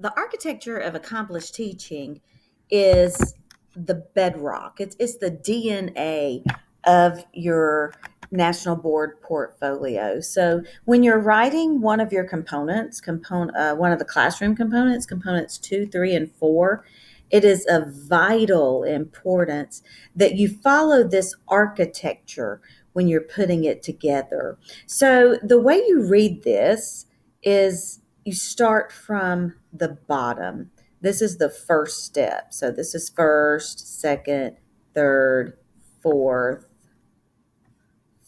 the architecture of accomplished teaching is the bedrock. It's the DNA of your national board portfolio. So when you're writing one of your components, one of the classroom components, components 2, 3, and 4, it is of vital importance that you follow this architecture when you're putting it together. So the way you read this is you start from the bottom. This is the first step. So this is first, second, third, fourth,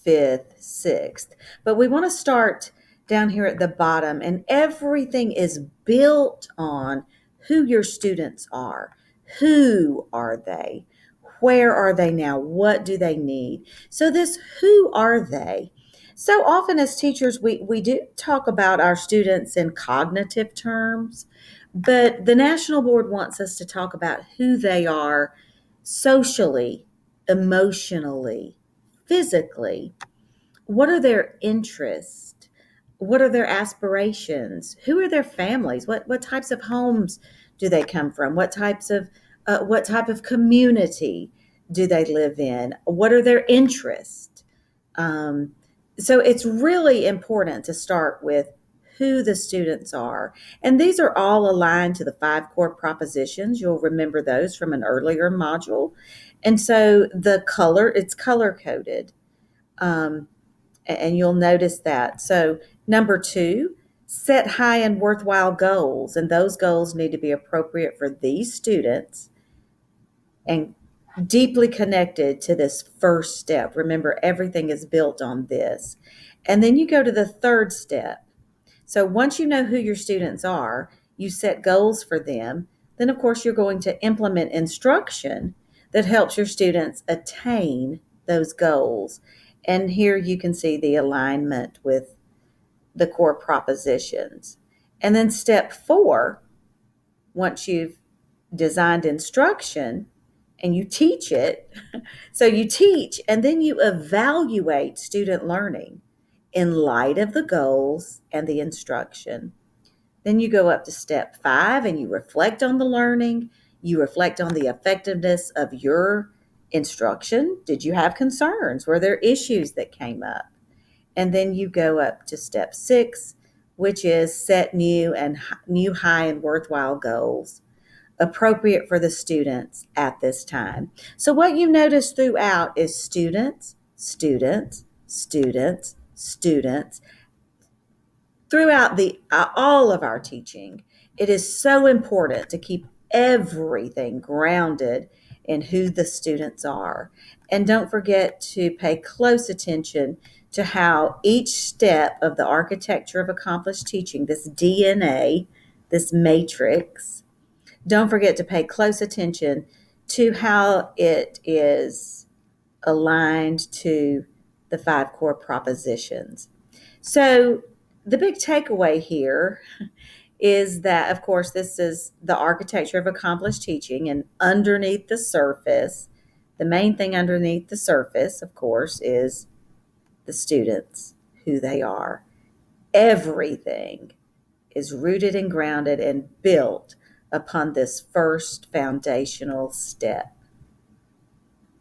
fifth, sixth. But we want to start down here at the bottom, and everything is built on who your students are. Who are they? Where are they now? What do they need? So, this who are they? So often, as teachers, we do talk about our students in cognitive terms, but the National Board wants us to talk about who they are socially, emotionally, physically. What are their interests? What are their aspirations? Who are their families? What types of homes do they come from? What type of community do they live in? What are their interests? Um, so it's really important to start with who the students are. And these are all aligned to the 5 core propositions. You'll remember those from an earlier module. And so it's color coded. Um, and you'll notice that. So, number 2, set high and worthwhile goals. And those goals need to be appropriate for these students and deeply connected to this first step. Remember, everything is built on this. And then you go to the third step. So once you know who your students are, you set goals for them. Then, of course, you're going to implement instruction that helps your students attain those goals. And here you can see the alignment with the core propositions. And then step 4, once you've designed instruction, and you teach it. So you teach and then you evaluate student learning in light of the goals and the instruction. Then you go up to step 5 and you reflect on the learning. You reflect on the effectiveness of your instruction. Did you have concerns? Were there issues that came up? And then you go up to step 6, which is set new high and worthwhile goals appropriate for the students at this time. So what you notice throughout is students, students, students, students. Throughout all of our teaching, it is so important to keep everything grounded in who the students are. And don't forget to pay close attention to how each step of the architecture of accomplished teaching, this DNA, this matrix, don't forget to pay close attention to how it is aligned to the 5 core propositions. So, the big takeaway here is that, of course, this is the architecture of accomplished teaching, and underneath the surface, the main thing underneath the surface, of course, is the students, who they are. Everything is rooted and grounded and built upon this first foundational step.